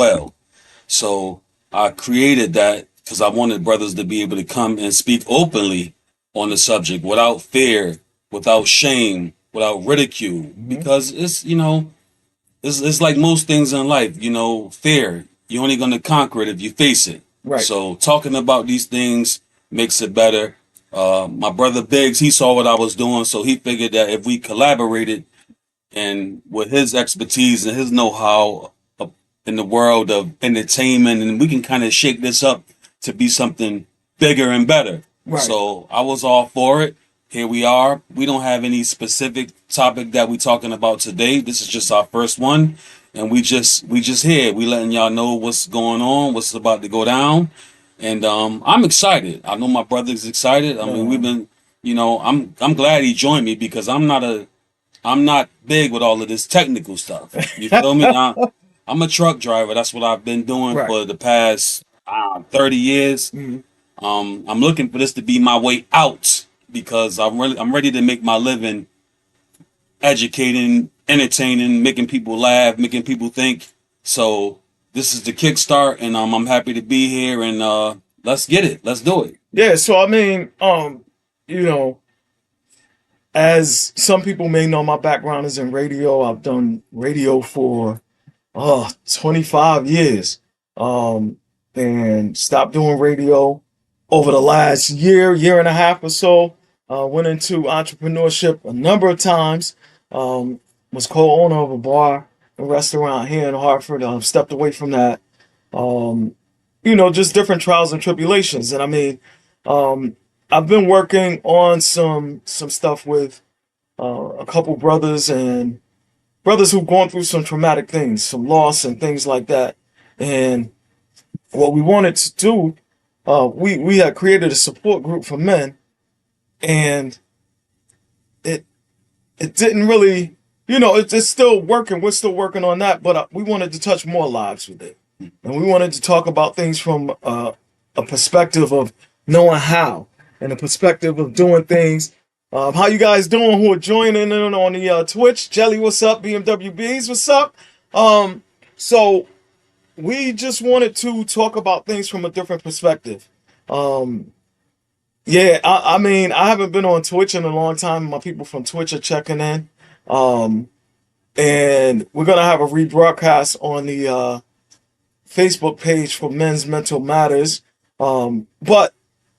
well. So I created that because I wanted brothers to be able to come and speak openly on the subject without fear, without shame, without ridicule. Hmm. Because it's like most things in life, fear. You're only going to conquer it if you face it. Right. So talking about these things makes it better. My brother Biggs, he saw what I was doing, so he figured that if we collaborated and with his expertise and his know-how in the world of entertainment, and we can kind of shake this up to be something bigger and better. Right. So I was all for it. Here we are. We don't have any specific topic that we're talking about today. This is just our first one, and we just here. We letting y'all know what's going on, what's about to go down, and I'm excited. I know my brother's excited. I mean, we've Um, been, I'm glad he joined me because I'm not big with all of this technical stuff. You feel me? I'm a truck driver. That's what I've been doing right. for the past 30 years. Hmm. I'm looking for this to be my way out because I'm ready to make my living educating, entertaining, making people laugh, making people think. So this is the kickstart, and I'm happy to be here. And let's get it. Let's do it. Yeah. So I mean, you know, as some people may know, my background is in radio. I've done radio for 25 years. Um, and stopped doing radio over the last year and a half or so. Went into entrepreneurship a number of times. Um, was co-owner of a bar and restaurant here in Hartford. Stepped away from that. Um, just different trials and tribulations. And I mean, um, I've been working on some stuff with a couple brothers and brothers who've gone through some traumatic things, some loss and things like that. And what we wanted to do, we had created a support group for men, and it it didn't really, it's still working. We're still working on that, but we wanted to touch more lives with it, and we wanted to talk about things from a perspective of knowing how, and a perspective of doing things. How you guys doing? Who are joining in on the Twitch? Jelly, what's up? BMWBs, what's up? So we just wanted to talk about things from a different perspective. Um, yeah, I mean, I haven't been on Twitch in a long time. My people from Twitch are checking in. Um, and we're gonna have a rebroadcast on the Facebook page for Men's Mental Matters. But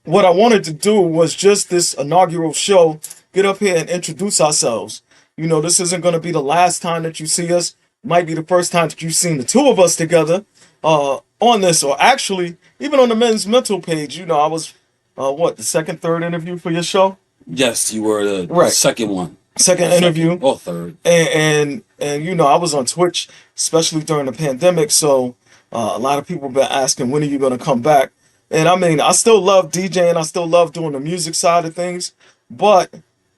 what I wanted to do was just this inaugural show, get up here and introduce ourselves. This isn't going to be the last time that you see us. Might be the first time that you've seen the two of us together on this, or actually, even on the Men's Mental page. I was, the second, third interview for your show? Yes, you were the Right. second one. Second interview. Or third. And I was on Twitch, especially during the pandemic. So a lot of people have been asking, when are you going to come back? And I mean, I still love DJing. I still love doing the music side of things. But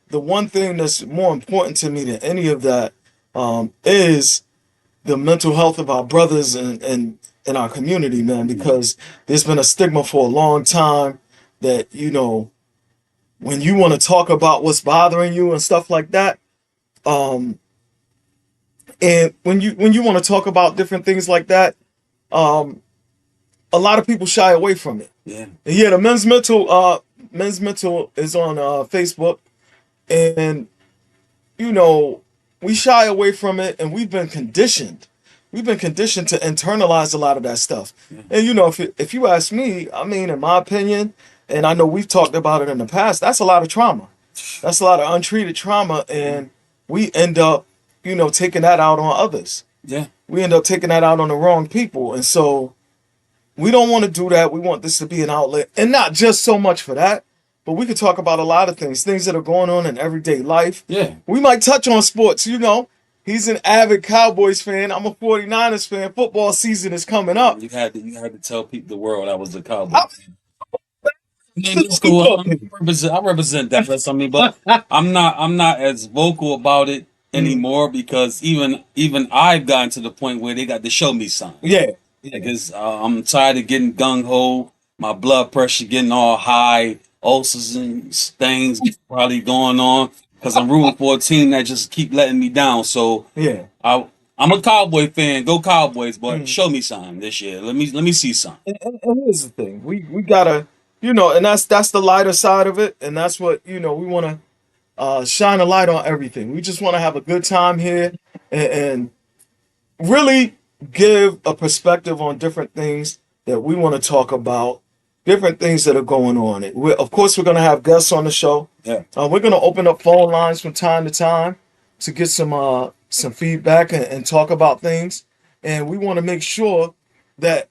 the one thing that's more important to me than any of that is the mental health of our brothers and in our community, man. Because there's been a stigma for a long time that, when you want to talk about what's bothering you and stuff like that, um, and when you want to talk about different things like that, um, a lot of people shy away from it. Yeah. And yeah, the men's mental is on Facebook, and you know we shy away from it, and we've been conditioned. We've been conditioned to internalize a lot of that stuff. And if you ask me, I mean, in my opinion, and I know we've talked about it in the past, that's a lot of trauma. That's a lot of untreated trauma, and we end up, taking that out on others. Yeah. We end up taking that out on the wrong people, and so we don't want to do that. We want this to be an outlet, and not just so much for that, but we could talk about a lot of things that are going on in everyday life. Yeah. We might touch on sports. He's an avid Cowboys fan. I'm a 49ers fan. Football season is coming up. You had to tell people the world I was a cowboy. I- It's cool. I represent Dallas. I mean, but I'm not as vocal about it anymore because even I've gotten to the point where they got to show me something. Yeah. Because I'm tired of getting gung ho, my blood pressure getting all high, ulcers and things probably going on because I'm rooting for a team that just keep letting me down. So Yeah. I'm I'm a Cowboy fan. Go Cowboys, but Mm. show me something this year. Let me see something. And here's the thing, we gotta, and that's the lighter side of it, and that's what we want to shine a light on everything. We just want to have a good time here and really give a perspective on different things that we want to talk about, different things that are going on. Of course, we're going to have guests on the show. Yeah. We're going to open up phone lines from time to time to get some feedback and talk about things. And we want to make sure that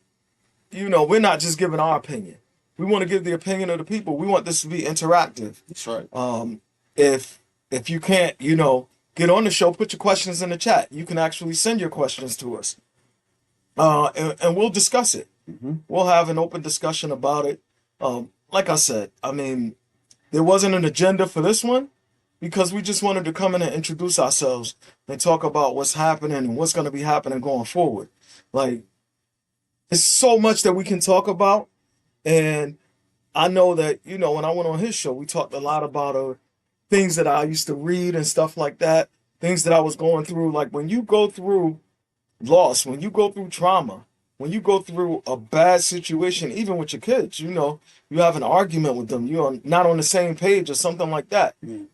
we're not just giving our opinion. We want to give the opinion of the people. We want this to be interactive. That's right. If you can't, get on the show, put your questions in the chat. You can actually send your questions to us, and we'll discuss it. Mm-hmm. We'll have an open discussion about it. Like I said, I mean, there wasn't an agenda for this one because we just wanted to come in and introduce ourselves and talk about what's happening and what's going to be happening going forward. Like, there's so much that we can talk about, and I know that when I went on his show, we talked a lot about things that I used to read and stuff like that, things that I was going through. Like when you go through loss, when you go through trauma, when you go through a bad situation, even with your kids, you have an argument with them, you're not on the same page or something like that. Mm.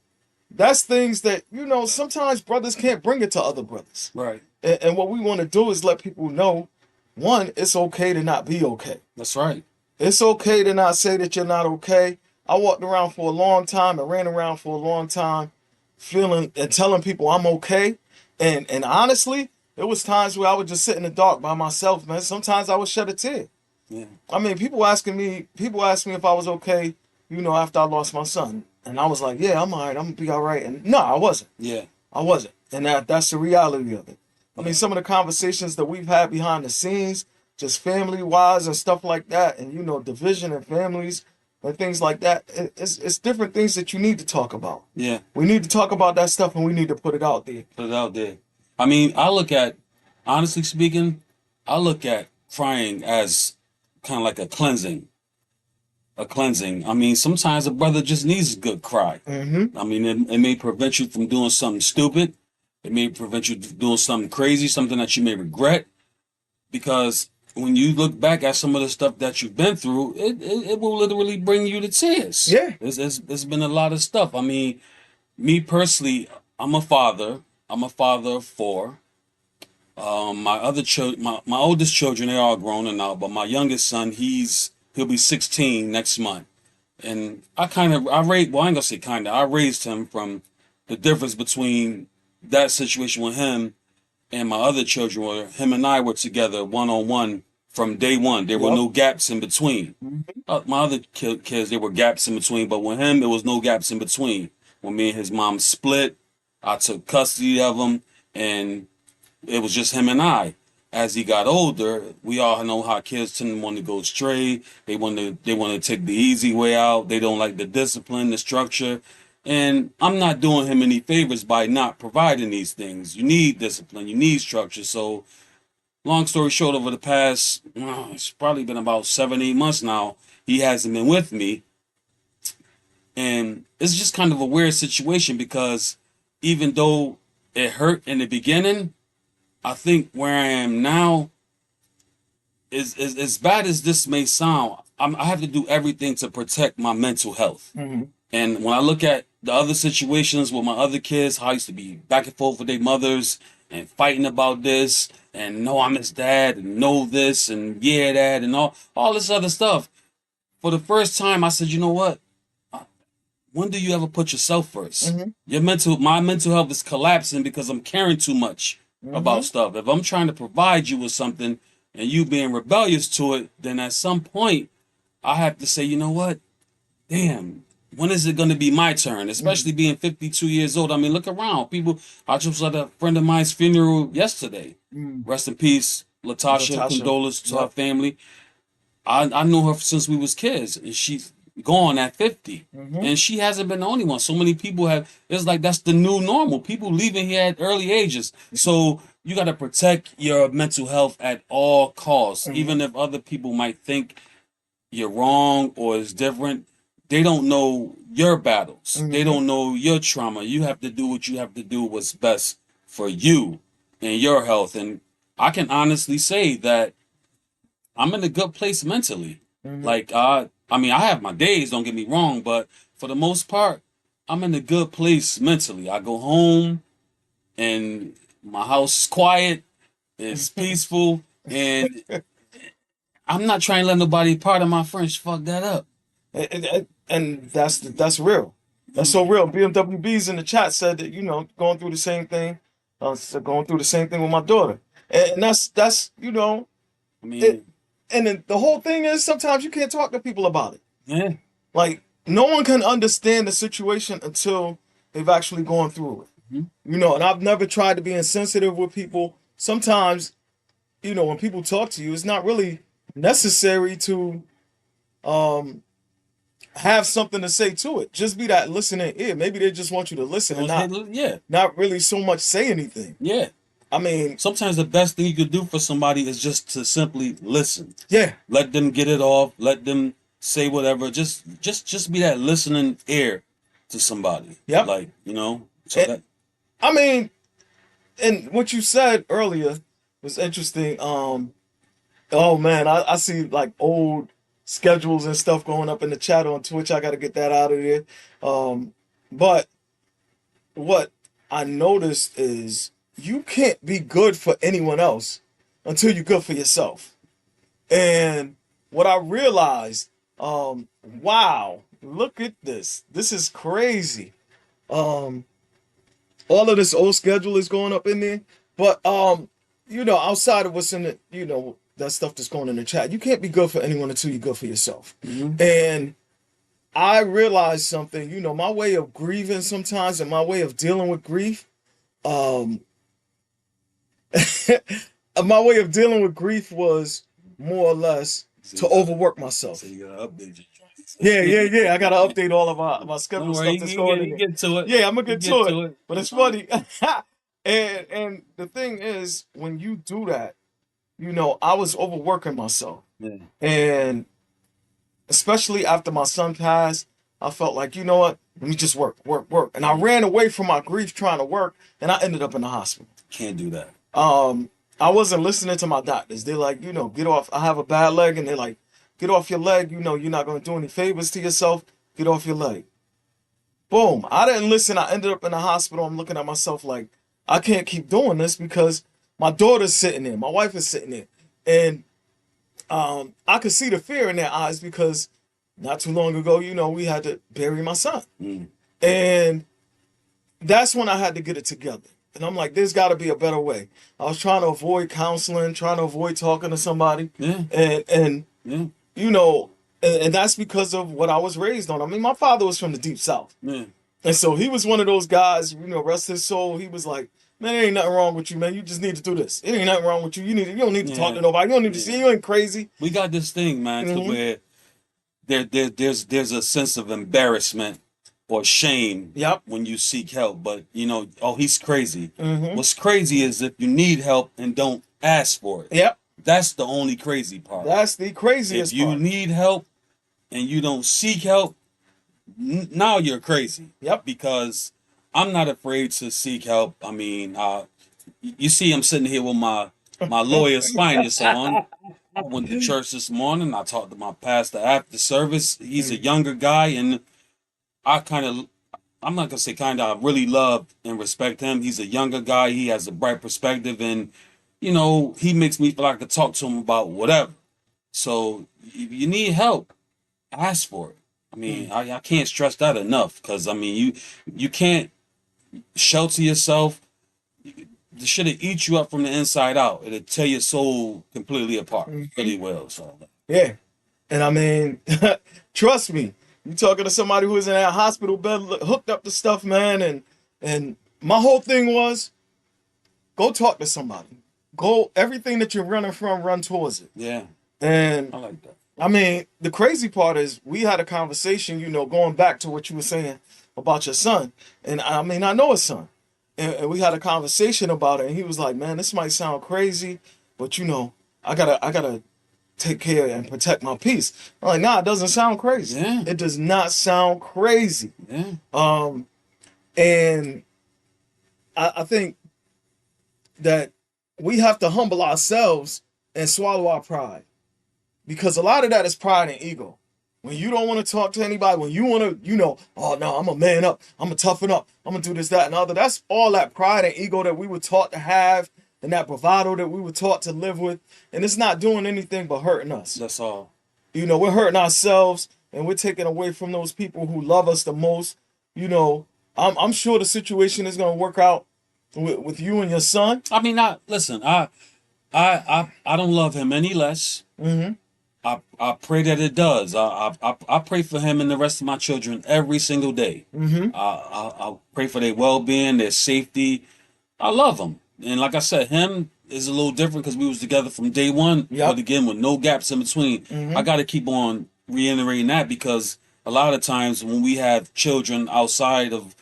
That's things that, sometimes brothers can't bring it to other brothers. Right. And what we want to do is let people know, one, it's okay to not be okay. That's right. It's okay to not say that you're not okay. I walked around for a long time and ran around for a long time feeling and telling people I'm okay. And honestly, there was times where I would just sit in the dark by myself, man. Sometimes I would shed a tear. Yeah. I mean, people asked me if I was okay, after I lost my son. And I was like, yeah, I'm all right. I'm going to be all right. And no, I wasn't. Yeah. I wasn't. And that's the reality of it. I mean, some of the conversations that we've had behind the scenes, just family-wise and stuff like that, and, division in families and things like that, it's different things that you need to talk about. Yeah. We need to talk about that stuff, and we need to put it out there. Put it out there. I mean, honestly speaking, I look at crying as kind of like a cleansing. A cleansing. I mean, sometimes a brother just needs a good cry. Mm-hmm. I mean, it may prevent you from doing something stupid. It may prevent you from doing something crazy, something that you may regret. Because when you look back at some of the stuff that you've been through, it will literally bring you to tears. Yeah. It's been a lot of stuff. I mean, me personally, I'm a father. I'm a father of four. My other my oldest children, they're all grown now, but my youngest son, he'll be 16 next month. And I raised, well, I ain't gonna say I raised him from the difference between that situation with him and my other children, where him and I were together one-on-one from day one. There were no gaps in between. My other kids, there were gaps in between, but with him, there was no gaps in between. When me and his mom split, I took custody of him, and it was just him and I. As he got older, we all know how kids tend to want to go straight. They want to take the easy way out. They don't like the discipline, the structure. And I'm not doing him any favors by not providing these things. You need discipline. You need structure. So, long story short, over the past, it's probably been about 7, 8 months now, he hasn't been with me. And it's just kind of a weird situation because even though it hurt in the beginning, I think where I am now is as bad as this may sound, I have to do everything to protect my mental health. Mm-hmm. And when I look at the other situations with my other kids, how I used to be back and forth with their mothers and fighting about this and no, I'm his dad and no this and yeah that and all this other stuff. For the first time, I said, you know what? When do you ever put yourself first? Mm-hmm. My mental health is collapsing because I'm caring too much about stuff. If I'm trying to provide you with something and you being rebellious to it, then at some point I have to say, you know what? Damn, when is it going to be my turn? Especially being 52 years old. I mean, look around. People, I just had a friend of mine's funeral yesterday. Rest in peace, Latasha. Condolences to her family. I knew her since we was kids, and she's gone at 50. And she hasn't been the only one. So many people have, it's like that's the new normal. People leaving here at early ages. So you got to protect your mental health at all costs. Even if other people might think you're wrong or it's different, they don't know your battles. They don't know your trauma. You have to do what you have to do, what's best for you. and your health. And I can honestly say that I'm in a good place mentally. Hmm. Like I mean, I have my days, don't get me wrong, but for the most part, I'm in a good place mentally. I go home and my house is quiet, it's peaceful, and I'm not trying to let nobody, part of my French, fuck that up. And that's real. That's so real. BMWB's in the chat said that, going through the same thing. Going through the same thing with my daughter, and that's I it. mean, And then the whole thing is sometimes you can't talk to people about it. yeah, Like no one can understand the situation until they've actually gone through it. mhm. And I've never tried to be insensitive with people. Sometimes, when people talk to you, it's not really necessary to um have something to say to it. Just be that listening ear. Maybe they just want you to listen and Yeah, not really so much say anything. yeah. I mean, Sometimes the best thing you could do for somebody is just to simply listen. yeah. Let them get it off. Let them say whatever. Just be that listening ear to somebody. Yep. Like So And, that I mean, and what you said earlier was interesting. Oh man, I see like old schedules and stuff going up in the chat on Twitch. I got to get that out of there. But what I noticed is you can't be good for anyone else until you're good for yourself. And what I realized, wow, look at this. This is crazy. Um, all of this old schedule is going up in there. But outside of what's in it, that stuff that's going in the chat, you can't be good for anyone until you're good for yourself. Mhm. And I realized something, my way of grieving sometimes and my way of dealing with grief, um, my way of dealing with grief was more or less So to you got overwork myself. so you gotta update your Yeah, yeah, joints. yeah. I gotta update all of my Don't schedule worry, stuff that's going in you there. get to it. Yeah, I'm gonna You get get to it. to it. But It's it's fine. funny. And the thing is, when you do that, I was overworking myself. Yeah. And especially after my son passed, I felt like, you know what? Let me just work, work, work. And I ran away from my grief trying to work, and I ended up in the hospital. Can't do that. Um, I wasn't listening to my doctors. They're like, get off. I have a bad leg, and they're like, get off your leg. You're not going to do any favors to yourself. Get off your leg. Boom. I didn't listen. I ended up in the hospital. I'm looking at myself like, I can't keep doing this because my daughter's sitting there. My wife is sitting there. And I could see the fear in their eyes because not too long ago, we had to bury my son. Mm. And that's when I had to get it together. And I'm like, there's got to be a better way. I was trying to avoid counseling, trying to avoid talking to somebody. Yeah. And Yeah. you know, and that's because of what I was raised on. I mean, my father was from the deep south. Yeah. And so he was one of those guys, rest his soul. He was like, man, there ain't nothing wrong with you, man. You just need to do this. It ain't nothing wrong with you. You don't need to talk Yeah. to nobody. You don't need to Yeah. see. You ain't crazy. We got this thing, man, to Mhm. where there's a sense of embarrassment or shame Yep. when you seek help. But oh, he's crazy. Mhm. What's crazy is if you need help and don't ask for it. Yep. That's the only crazy part. That's the craziest If you part. need help and you don't seek help, now you're crazy. Yep. Because I'm not afraid to seek help. I mean, you see, I'm sitting here with my lawyer's finest on. I went to church this morning. I talked to my pastor after service. He's a younger guy, and I'm not gonna say kind of, I really love and respect him. He's a younger guy. He has a bright perspective, and he makes me feel like I could talk to him about whatever. So if you need help, ask for it. I mean, I can't stress that enough because I mean, you can't shelter yourself. The shit'll eat you up from the inside out. It'll tear your soul completely apart. Really will. So Yeah. And I mean, trust me, you talking to somebody who was in that hospital bed hooked up to stuff, man. And my whole thing was go talk to somebody. Go everything that you're running from, run towards it. yeah, And I like that. I mean, the crazy part is we had a conversation, going back to what you were saying about your son. And I mean, I know his son. And we had a conversation about it. And he was like, man, this might sound crazy, but I gotta take care and protect my peace. I'm like, nah, it doesn't sound crazy. Yeah. It does not sound crazy. Yeah. And I think that we have to humble ourselves and swallow our pride, because a lot of that is pride and ego. When you don't want to talk to anybody, when you want to, oh no, I'm a man up, I'm gonna toughen up, I'm gonna do this, that, and other. That's all that pride and ego that we were taught to have, and that bravado that we were taught to live with, and it's not doing anything but hurting us. That's all. We're hurting ourselves, and we're taking away from those people who love us the most. I'm sure the situation is gonna work out with you and your son. I mean, listen. I don't love him any less. Mm-hmm. I pray that it does. I pray for him and the rest of my children every single day. Mm-hmm. I pray for their well being, their safety. I love them, and like I said, him is a little different because we was together from day one. Yep. But again, with no gaps in between. Mm-hmm. I got to keep on reiterating that because a lot of times when we have children outside of,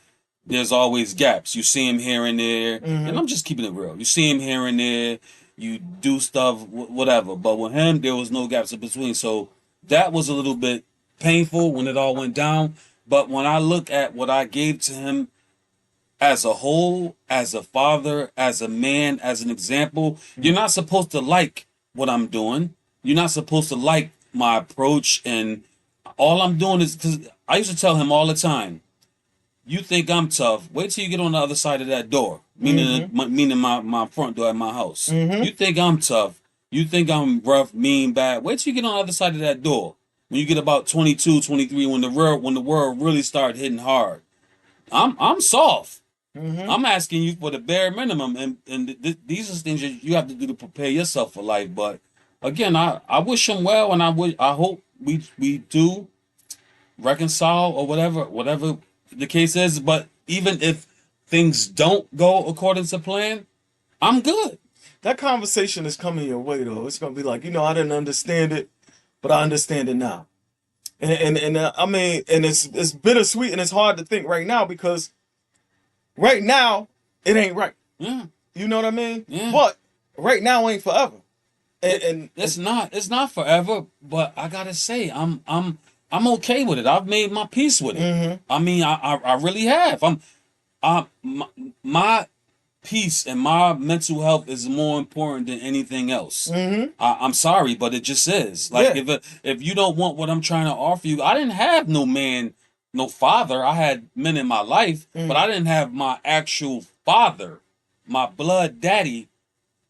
there's always gaps. You see him here and there, Mm-hmm. and I'm just keeping it real. You see him here and there. You do stuff, whatever. But with him, there was no gaps in between. So that was a little bit painful when it all went down. But when I look at what I gave to him as a whole, as a father, as a man, as an example, you're not supposed to like what I'm doing. You're not supposed to like my approach. And all I'm doing is, because I used to tell him all the time, you think I'm tough, wait till you get on the other side of that door. Meaning, meaning my front door at my house. Mm-hmm. You think I'm tough. You think I'm rough, mean, bad. Wait till you get on the other side of that door. When you get about 22, 23, when the world really started hitting hard. I'm soft. Mm-hmm. I'm asking you for the bare minimum, and these are things that you have to do to prepare yourself for life. But again, I wish him well, and I hope we do reconcile or whatever the case is. But even if things don't go according to plan, I'm good. That conversation is coming your way, though. It's gonna be like, I didn't understand it, but I understand it now. And I mean, and it's bittersweet, and it's hard to think right now because right now it ain't right. Yeah, You know what I mean? Yeah. But right now ain't forever. And it's not forever. But I gotta say, I'm okay with it. I've made my peace with it. Mhm. I mean, I really have. My peace and my mental health is more important than anything else. Mhm. I'm sorry, but it just is. Like, Yeah. if you don't want what I'm trying to offer you, I didn't have no man, no father. I had men in my life, but I didn't have my actual father, my blood daddy,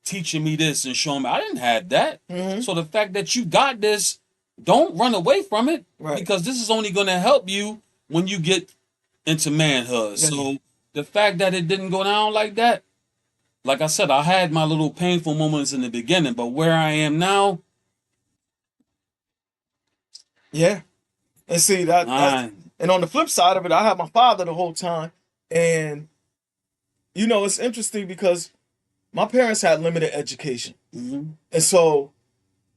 teaching me this and showing me. I didn't have that. Mhm. So the fact that you got this, don't run away from it, Right. because this is only going to help you when you get into manhood. Yeah. So the fact that it didn't go down like that, like I said, I had my little painful moments in the beginning, but where I am now, Yeah. And see that's I, and on the flip side of it, I had my father the whole time. And it's interesting because my parents had limited education. mhm. And so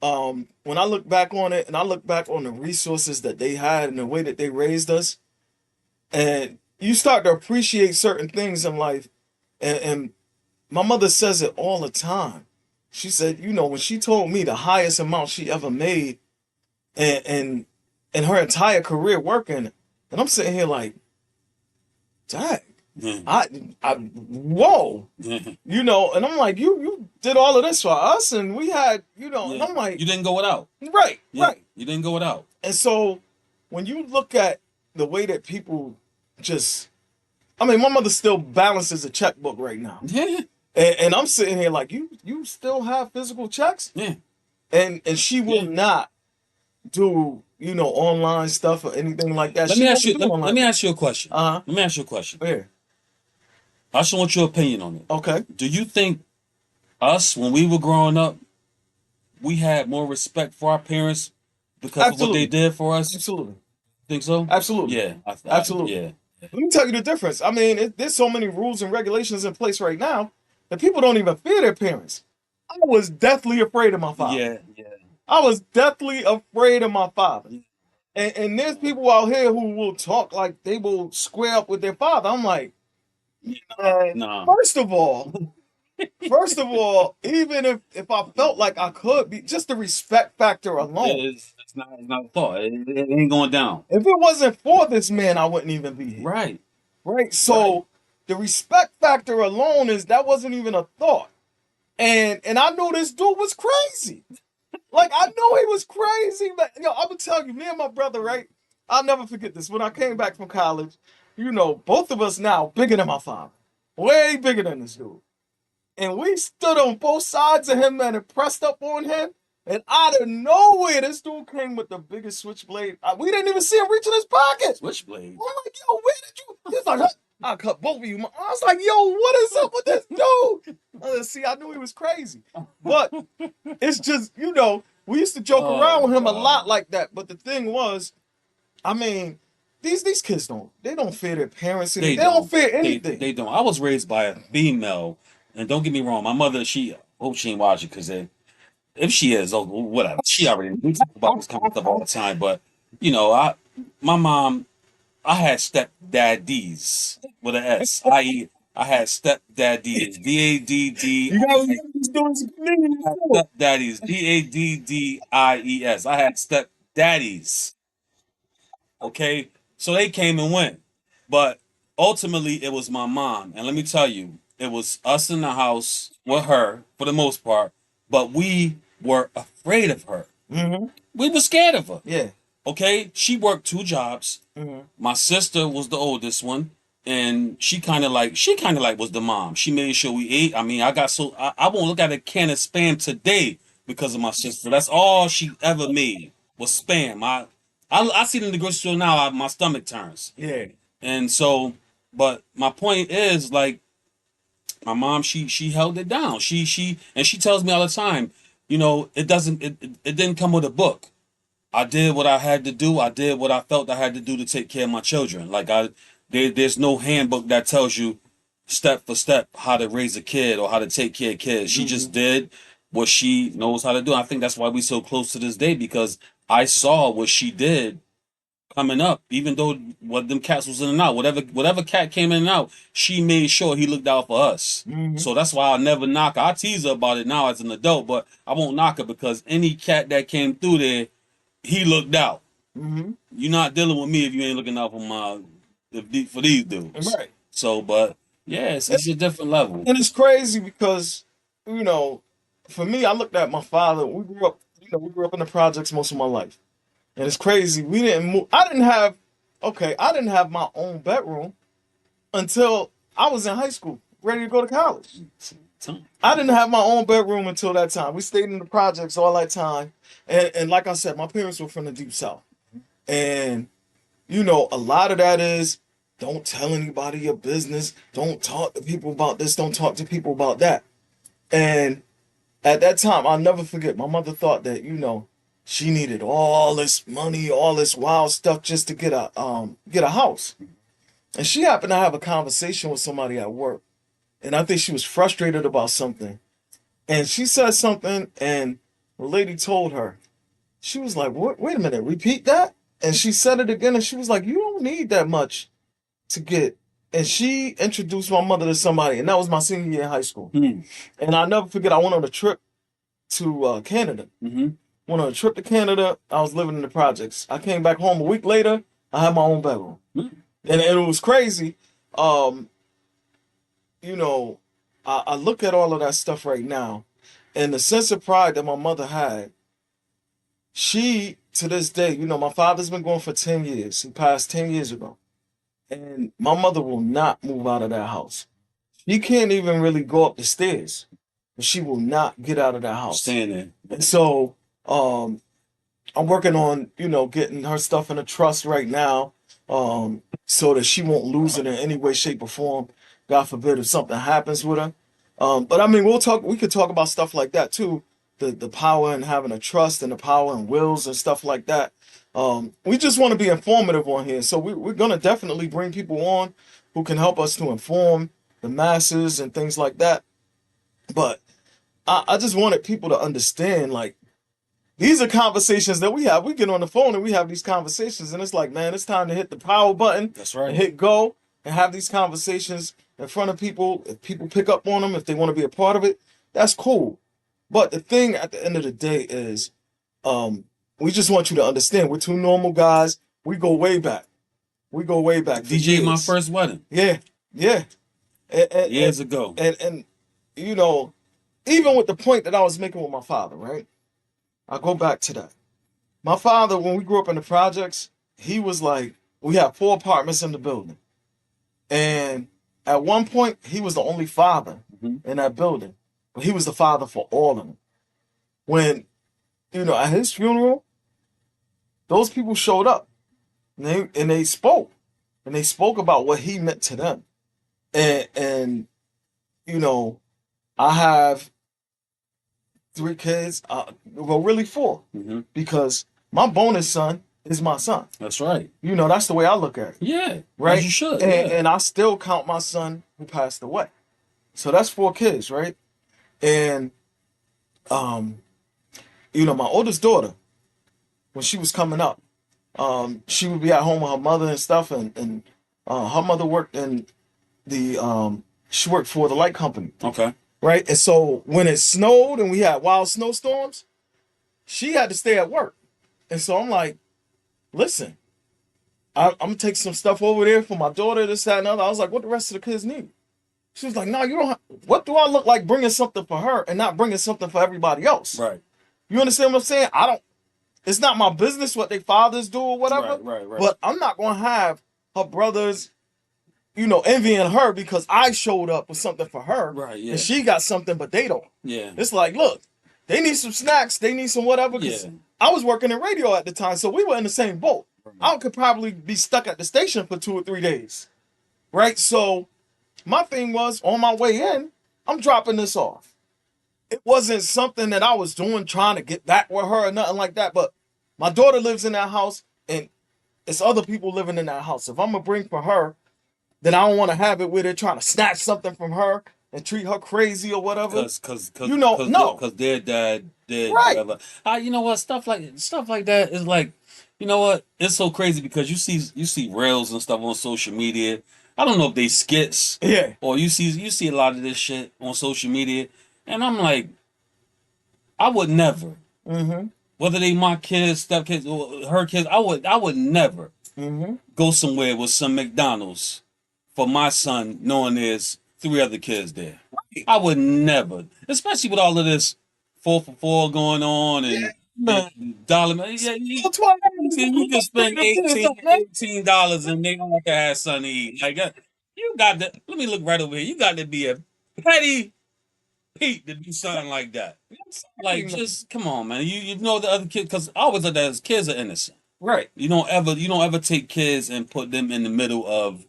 when I look back on it and I look back on the resources that they had and the way that they raised us, and you start to appreciate certain things in life. And my mother says it all the time. She said, when she told me the highest amount she ever made and in her entire career working, and I'm sitting here like, dang, Yeah. whoa, Yeah. and I'm like, you did all of this for us, and we had, and I'm like, You didn't go without. right, Yeah. right. You didn't go without. And so when you look at the way that people just, I mean, my mother still balances a checkbook right now. Yeah. And I'm sitting here like, you still have physical checks? Yeah. And she will Yeah. not do, online stuff or anything like that. Let She me won't ask you. do online. Let me ask you a question. Uh-huh. Let me ask you a question. Yeah. I just want your opinion on it. Okay. Do you think us, when we were growing up, we had more respect for our parents because of what Absolutely. they did for us? Absolutely. Think so? Absolutely. Yeah. Absolutely. Yeah. Let me tell you the difference. I mean, there's so many rules and regulations in place right now that people don't even fear their parents. I was deathly afraid of my father. Yeah. Yeah. I was deathly afraid of my father. And there's people out here who will talk like they will square up with their father. I'm like, Nah. first of all, even if I felt like I could be, just the respect factor alone. It's not a thought. It ain't going down. If it wasn't for this man, I wouldn't even be here. Right. Right. So the respect factor alone that wasn't even a thought. And I knew this dude was crazy. Like, I knew he was crazy, but yo, I'm gonna tell you, me and my brother, right? I'll never forget this. When I came back from college, both of us now bigger than my father, way bigger than this dude. And we stood on both sides of him, man, and pressed up on him. And out of nowhere, this dude came with the biggest switchblade. We didn't even see him reach in his pocket. Switchblade. I'm like, yo, where did you? He's like, "Huh, I cut both of you." I was like, yo, what is up with this dude? See, I knew he was crazy. But it's just, we used to joke around with him a lot like that. But the thing was, I mean, these kids don't fear their parents. They don't fear anything. They don't. I was raised by a female, and don't get me wrong, my mother, she hope she ain't watching because if she is, oh, whatever, she already we talk about this kind of stuff all the time. But my mom, I had stepdaddies with an S. I had stepdaddies. D-A-D-D. You got these dudes Stepdaddies. D-A-D-D-I-E-S. I had stepdaddies. Okay, so they came and went, but ultimately it was my mom, and let me tell you, it was us in the house with her for the most part, but we were afraid of her. Mm-hmm. We were scared of her. Yeah. Okay, she worked 2 jobs. Mm-hmm. My sister was the oldest one, and she kind of like was the mom. She made sure we ate. I mean, I won't look at a can of spam today because of my sister. That's all she ever made was spam. I see it in the grocery store now. My stomach turns. Yeah. And so, but my point is, like, my mom, she held it down. She tells me all the time, it didn't come with a book. I did what I had to do. I did what I felt I had to do to take care of my children. Like there's no handbook that tells you step for step how to raise a kid or how to take care of kids. She just did what she knows how to do. I think that's why we so close to this day because I saw what she did coming up. Even though what them cats was in and out, whatever cat came in and out, she made sure he looked out for us. Mm-hmm. So that's why I'll never knock her. I tease her about it now as an adult, but I won't knock her because any cat that came through there, he looked out. Mm-hmm. You're not dealing with me if you ain't looking out for these dudes. Right. So, but yeah, it's a different level. And it's crazy because, for me, I looked at my father. We grew up in the projects most of my life. And it's crazy. We didn't move. I didn't have my own bedroom until I was in high school, ready to go to college. I didn't have my own bedroom until that time. We stayed in the projects all that time. And like I said, my parents were from the deep south. And, a lot of that is don't tell anybody your business. Don't talk to people about this. Don't talk to people about that. And at that time, I'll never forget, my mother thought that, she needed all this money, all this wild stuff just to get a house. And she happened to have a conversation with somebody at work. And I think she was frustrated about something. And she said something, and the lady told her. She was like, wait a minute, repeat that? And she said it again, and she was like, you don't need that much to get. And she introduced my mother to somebody, and that was my senior year in high school. Mm. And I'll never forget, I went on a trip to Canada. Mm-hmm. Went on a trip to Canada. I was living in the projects. I came back home a week later. I had my own bedroom. Mm. And it was crazy. I look at all of that stuff right now, and the sense of pride that my mother had, she, to this day, my father's been going for 10 years. He passed 10 years ago. And my mother will not move out of that house. She can't even really go up the stairs. But she will not get out of that house. Staying there. And so, I'm working on, getting her stuff in a trust right now, so that she won't lose it in any way, shape, or form. God forbid if something happens with her. But I mean, we could talk about stuff like that too. The power in having a trust and the power in wills and stuff like that. We just want to be informative on here. So we're going to definitely bring people on who can help us to inform the masses and things like that. But I just wanted people to understand, like, these are conversations that we have. We get on the phone and we have these conversations, and it's like, man, it's time to hit the power button. That's right. And hit go and have these conversations in front of people. If people pick up on them, if they want to be a part of it, that's cool. But the thing at the end of the day is, we just want you to understand, we're two normal guys. We go way back. DJ my first wedding. Yeah. Years ago. And even with the point that I was making with my father, right? I go back to that. My father, when we grew up in the projects, he was like, we had 4 apartments in the building. And at one point, he was the only father in that building. But he was the father for all of them. When, at his funeral, those people showed up and they spoke. And they spoke about what he meant to them. And you know, I have 3 kids, well, really 4, because my bonus son is my son. That's right. That's the way I look at it. Yeah. Right? As you should. And I still count my son who passed away. So that's 4 kids, right? And my oldest daughter, when she was coming up, she would be at home with her mother and stuff, and her mother worked in she worked for the light company. Okay. Right? And so when it snowed and we had wild snowstorms, she had to stay at work. And so I'm like, listen, I'm gonna take some stuff over there for my daughter, this, that, and other. I was like, what the rest of the kids need? She was like, no, you don't have, what do I look like bringing something for her and not bringing something for everybody else? Right. You understand what I'm saying? It's not my business what their fathers do or whatever. Right. But I'm not gonna have her brothers, envying her because I showed up with something for her. Right, yeah. And she got something, but they don't. Yeah. It's like, look, they need some snacks, they need some whatever. Because I was working in radio at the time, so we were in the same boat. Right. I could probably be stuck at the station for 2 or 3 days. Right? So my thing was, on my way in, I'm dropping this off. It wasn't something that I was doing trying to get back with her or nothing like that. But my daughter lives in that house, and it's other people living in that house. If I'm going to bring for her, then I don't want to have it where they're trying to snatch something from her and treat her crazy or whatever. Because their dad did whatever. You know what? Stuff like that is like, you know what? It's so crazy because you see rails and stuff on social media. I don't know if they skits, or you see a lot of this shit on social media, and I'm like, I would never, whether they my kids, stepkids, or her kids, I would never go somewhere with some McDonald's for my son, knowing there's 3 other kids there. I would never, especially with all of this 4 for 4 going on and dollar. Yeah, you can spend $18 and they don't have to have something to eat. Like you got to. Let me look right over here. You got to be a petty Pete to do something like that. Like, just come on, man. You know the other kids, because I always look at as kids are innocent. Right. You don't ever take kids and put them in the middle of,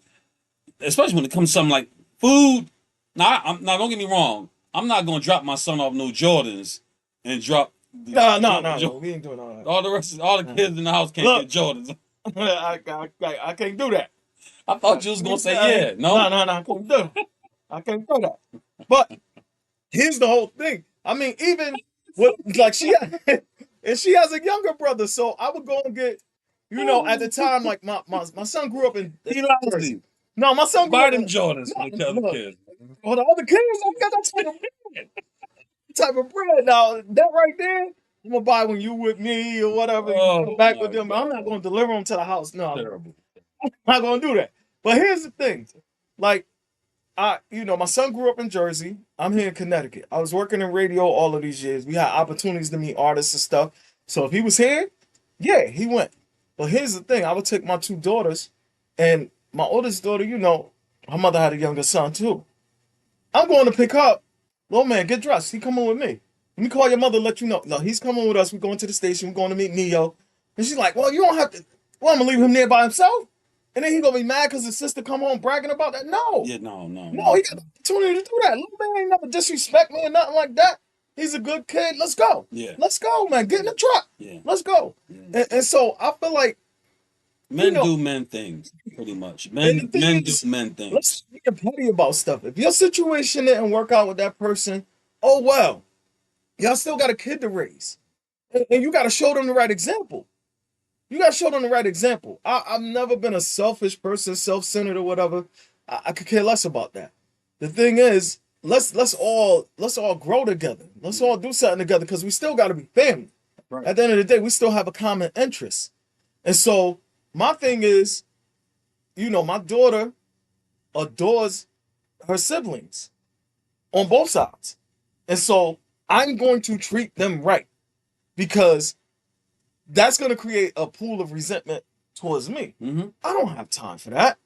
especially when it comes to something like food. Now, don't get me wrong. I'm not gonna drop my son off no Jordans and drop. No. We ain't doing all that. All the kids in the house can't get Jordans. I can't do that. I thought you was gonna say yeah. No, I can't do that. I can't do that. But here's the whole thing. I mean, even like she has a younger brother, so I would go and get, at the time, like my son grew up in. No, my son grew buy up them Jordans for the other kids. For the other kids, I got that type of bread. Now that right there, I'm gonna buy when you with me or whatever. You come back with them. But I'm not gonna deliver them to the house. No, I'm not gonna do that. But here's the thing, like. My son grew up in Jersey. I'm here in Connecticut. I was working in radio all of these years. We had opportunities to meet artists and stuff. So if he was here, yeah, he went. But here's the thing. I would take my 2 daughters, and my oldest daughter, her mother had a younger son too. I'm going to pick her up. Little man, get dressed. He coming with me. Let me call your mother, let you know. No, he's coming with us. We're going to the station. We're going to meet Neo. And she's like, well, you don't have to. Well, I'm going to leave him there by himself? And then he gonna be mad because his sister come home bragging about that? No. Yeah, no. He got the opportunity to do that. Little man ain't never disrespect me or nothing like that. He's a good kid. Let's go. Yeah. Let's go, man. Get in the truck. Yeah. Let's go. Yeah. And so I feel like men do men things, pretty much. Men do men things. Let's be petty about stuff. If your situation didn't work out with that person, oh well. Y'all still got a kid to raise. And you gotta show them the right example. You gotta show them the right example. I've never been a selfish person, self-centered or whatever. I could care less about that. The thing is, let's all grow together. Let's all do something together because we still gotta be family. Right. At the end of the day, we still have a common interest. And so my thing is, my daughter adores her siblings on both sides. And so I'm going to treat them right because that's going to create a pool of resentment towards me. I don't have time for that.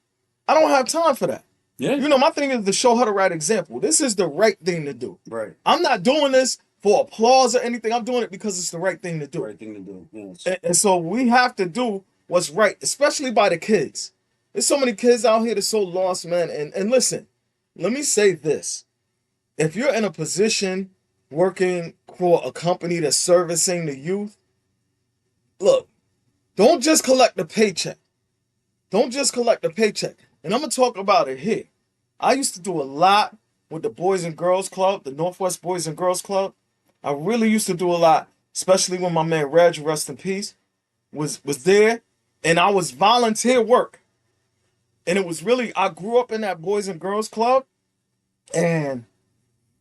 I don't have time for that. Yeah. You know, my thing is to show her the right example. This is the right thing to do. Right. I'm not doing this for applause or anything. I'm doing it because it's the right thing to do. Right thing to do. Yes. And so we have to do what's right, especially by the kids. There's so many kids out here that's so lost, man. And listen, let me say this. If you're in a position working for a company that's servicing the youth, look, don't just collect the paycheck. Don't just collect the paycheck. And I'm going to talk about it here. I used to do a lot with the Boys and Girls Club, the Northwest Boys and Girls Club. I really used to do a lot, especially when my man Reg, rest in peace, was there. And I was volunteer work. And it was really, I grew up in that Boys and Girls Club. And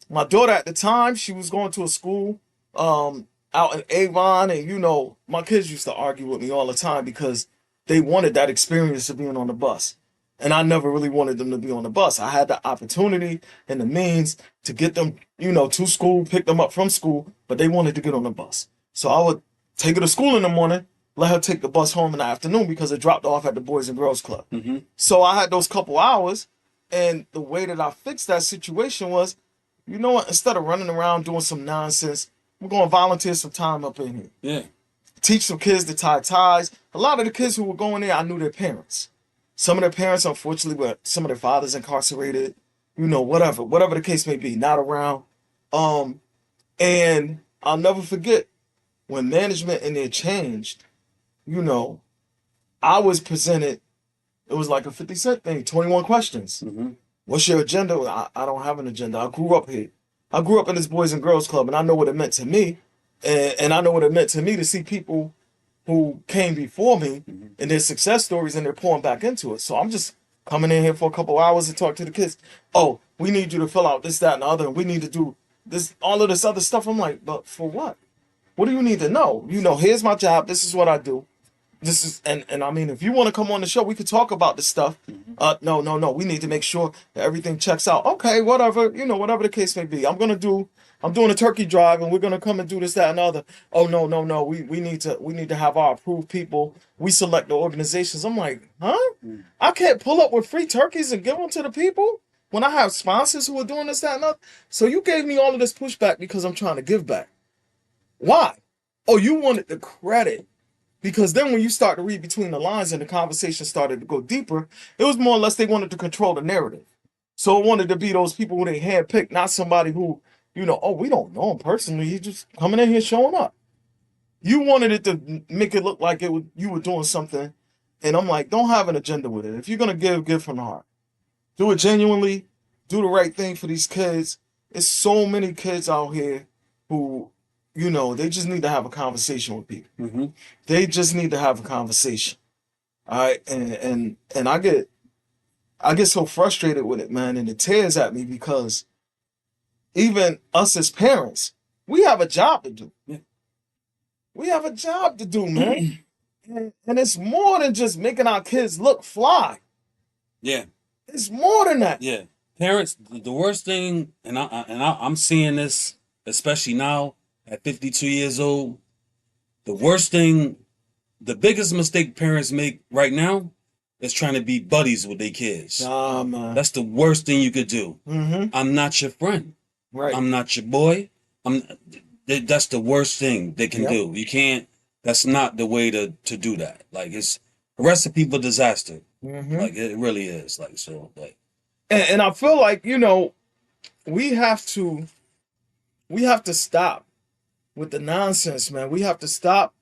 my daughter at the time, she was going to a school out in Avon. And, you know, my kids used to argue with me all the time because they wanted that experience of being on the bus. And I never really wanted them to be on the bus. I had the opportunity and the means to get them, you know, to school, pick them up from school, but they wanted to get on the bus. So I would take her to school in the morning, let her take the bus home in the afternoon because it dropped off at the Boys and Girls Club. So I had those couple hours, and the way that I fixed that situation was, you know what, instead of running around doing some nonsense, we're going to volunteer some time up in here. Yeah. Teach some kids to tie ties. A lot of the kids who were going there, I knew their parents. Some of their parents, unfortunately, were some of their fathers incarcerated, you know, whatever the case may be, not around. And I'll never forget when management in there changed, you know, I was presented, it was like a 50 Cent thing, 21 questions. What's your agenda? I don't have an agenda. I grew up here. I grew up in this Boys and Girls Club, and I know what it meant to me. And I know what it meant to me to see people who came before me and their success stories, and they're pouring back into it. So I'm just coming in here for a couple hours to talk to the kids. Oh, we need you to fill out this, that, and the other. And we need to do this, all of this other stuff. I'm like, but for what? What do you need to know? You know, here's my job. This is what I do. This is, and I mean, if you want to come on the show, we could talk about this stuff. No. We need to make sure that everything checks out. Okay, whatever, you know, whatever the case may be. I'm doing a turkey drive, and we're gonna come and do this, that, and other. Oh no. We need to have our approved people. We select the organizations. I'm like, huh? I can't pull up with free turkeys and give them to the people when I have sponsors who are doing this, that, and other. So you gave me all of this pushback because I'm trying to give back. Why? Oh, you wanted the credit. Because then when you start to read between the lines and the conversation started to go deeper, it was more or less they wanted to control the narrative. So it wanted to be those people who they handpicked, not somebody who, you know, oh, we don't know him personally. He's just coming in here showing up. You wanted it to make it look like you were doing something. And I'm like, don't have an agenda with it. If you're going to give from the heart. Do it genuinely. Do the right thing for these kids. There's so many kids out here who, you know, they just need to have a conversation with people. They just need to have a conversation. All right. And I get so frustrated with it, man. And it tears at me because even us as parents, we have a job to do. We have a job to do, man. And it's more than just making our kids look fly. Yeah. It's more than that. Yeah. Parents, the worst thing, I'm seeing this, especially now at 52 years old, the worst thing, the biggest mistake parents make right now is trying to be buddies with their kids. Nah, man. That's the worst thing you could do. I'm not your friend. Right. I'm not your boy. That's the worst thing they can do. You can't, that's not the way to do that. Like, it's a recipe for disaster. Like, it really is. Like, so, like. And I feel like, you know, we have to stop with the nonsense, man. We have to stop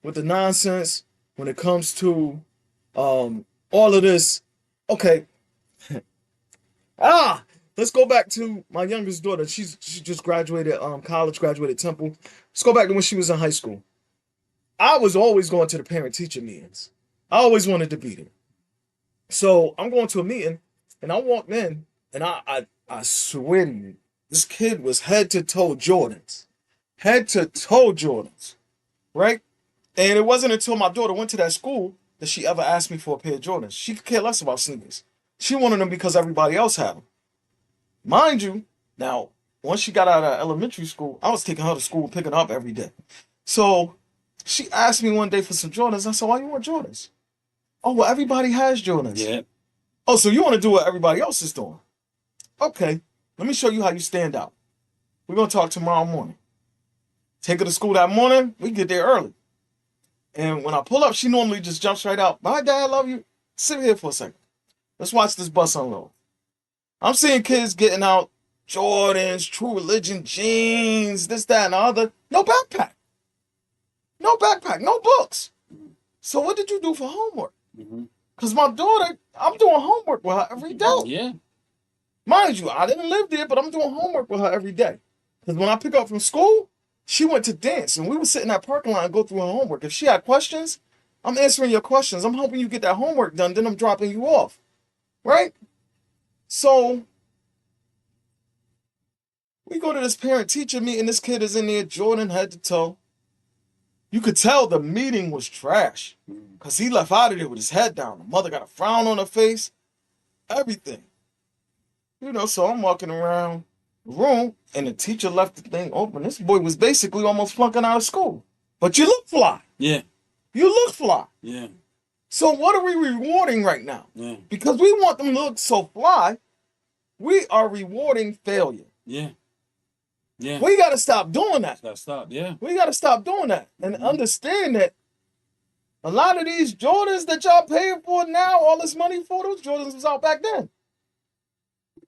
with the nonsense when it comes to all of this. Okay. Let's go back to my youngest daughter. She just graduated college, graduated Temple. Let's go back to when she was in high school. I was always going to the parent-teacher meetings. I always wanted to be there. So I'm going to a meeting, and I walked in, and I swear to you, this kid was head to toe Jordans. Head to toe Jordans. Right? And it wasn't until my daughter went to that school that she ever asked me for a pair of Jordans. She could care less about sneakers. She wanted them because everybody else had them. Mind you, now, once she got out of elementary school, I was taking her to school, picking her up every day. So she asked me one day for some Jordans. I said, why you want Jordans? Oh, well, everybody has Jordans. Yeah. Oh, so you want to do what everybody else is doing? Okay, let me show you how you stand out. We're going to talk tomorrow morning. Take her to school that morning. We get there early. And when I pull up, she normally just jumps right out. Bye, Dad, I love you. Sit here for a second. Let's watch this bus unload. I'm seeing kids getting out Jordans, True Religion jeans, this, that, and the other. No backpack. No backpack, no books. So what did you do for homework? Because my daughter, I'm doing homework with her every day. Yeah. Mind you, I didn't live there, but I'm doing homework with her every day. Because when I pick up from school, she went to dance, and we would sit in that parking lot and go through her homework. If she had questions, I'm answering your questions. I'm helping you get that homework done, then I'm dropping you off. Right? So we go to this parent-teacher meeting. This kid is in there, Jordan head to toe. You could tell the meeting was trash because he left out of there with his head down. The mother got a frown on her face, everything. So I'm walking around the room and the teacher left the thing open. This boy was basically almost flunking out of school. But you look fly. Yeah. You look fly. Yeah. So what are we rewarding right now? Yeah. Because we want them to look so fly, we are rewarding failure. Yeah. Yeah. We got to stop doing that. Gotta stop. Yeah. We got to stop doing that and understand that a lot of these Jordans that y'all paying for now, all this money for, those Jordans was out back then.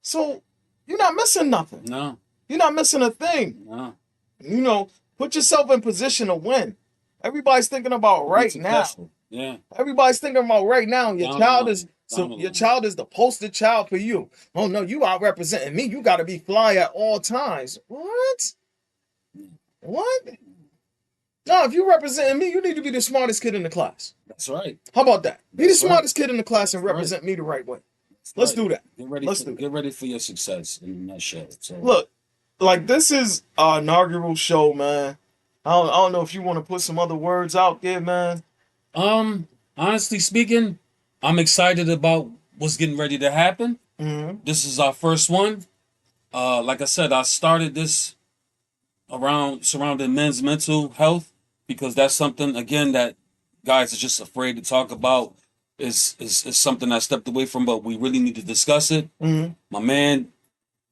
So you're not missing nothing. No. You're not missing a thing. No. Put yourself in position to win. Everybody's thinking about right now. Yeah. Everybody's thinking about right now. Your child is the poster child for you. Oh no, you out representing me. You got to be fly at all times. What? No, if you're representing me, you need to be the smartest kid in the class. That's right. How about that? Be the smartest kid in the class and represent me the right way. Let's do that. Get ready for your success in that show. So. Look, like this is our inaugural show, man. I don't know if you want to put some other words out there, man. Honestly speaking, I'm excited about what's getting ready to happen. Mm-hmm. This is our first one. Like I said, I started this surrounding men's mental health because that's something again that guys are just afraid to talk about. Is something I stepped away from, but we really need to discuss it. Mm-hmm. My man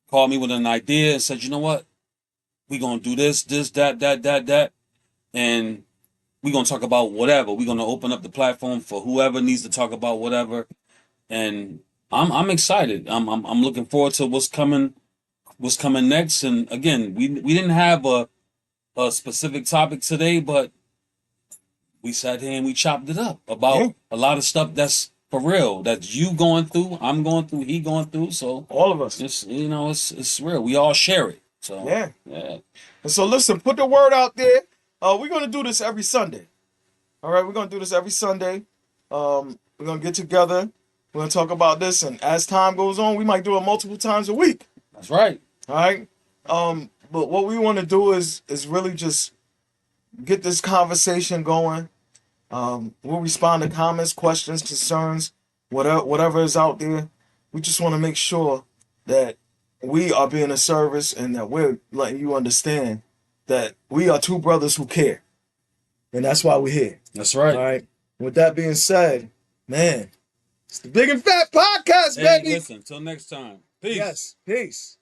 called me with an idea and said, you know what? We're going to do this, that. And we're going to talk about whatever. We're going to open up the platform for whoever needs to talk about whatever. And I'm excited. I'm looking forward to what's coming next. And again, we didn't have a specific topic today, but we sat here and we chopped it up about a lot of stuff that's for real. That you going through, I'm going through, he going through. So all of us, it's real. We all share it. So yeah. And so listen, put the word out there. We're gonna do this every Sunday. All right, we're gonna do this every Sunday. We're gonna get together. We're gonna talk about this, and as time goes on, we might do it multiple times a week. That's right. All right. But what we want to do is really just get this conversation going. We'll respond to comments, questions, concerns, whatever is out there. We just want to make sure that we are being of service and that we're letting you understand that we are two brothers who care. And that's why we're here. That's right. All right. With that being said, man, it's the Bigg and Fatt podcast, baby. Listen, until next time. Peace. Yes. Peace.